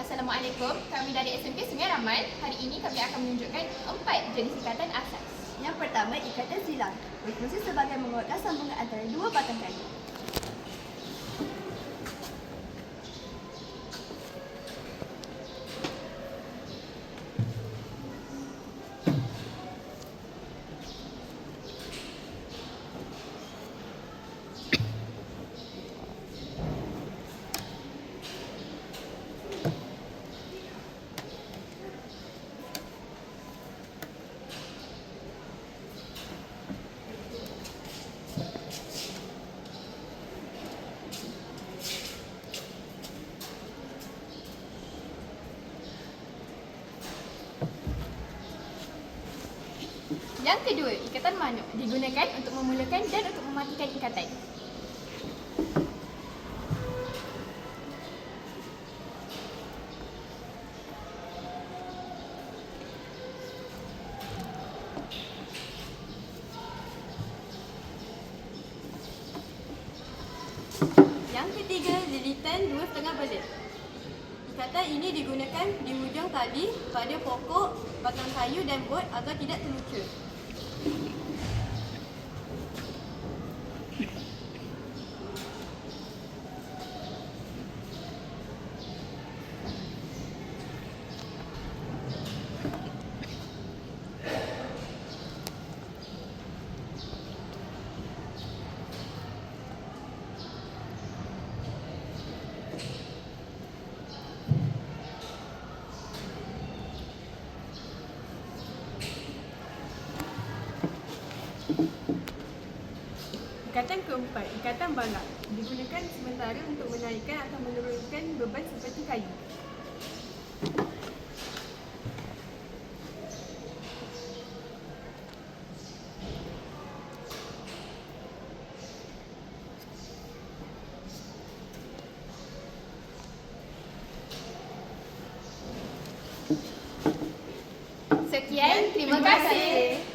Assalamualaikum. Kami dari SMP Sungai Raman. Hari ini kami akan menunjukkan 4 jenis ikatan asas. Yang pertama, ikatan silang. Berfungsi sebagai menguatkan sambungan antara dua batang kayu. Yang kedua, ikatan manuk digunakan untuk memulakan dan untuk mematikan ikatan. Yang ketiga, lilitan 2,5 belit. Ikatan ini digunakan di hujung tali pada pokok, batang kayu dan bot agar tidak terluka. Ikatan keempat, ikatan balak, digunakan sementara untuk menaikkan atau menurunkan beban seperti kayu. Sekian, terima kasih.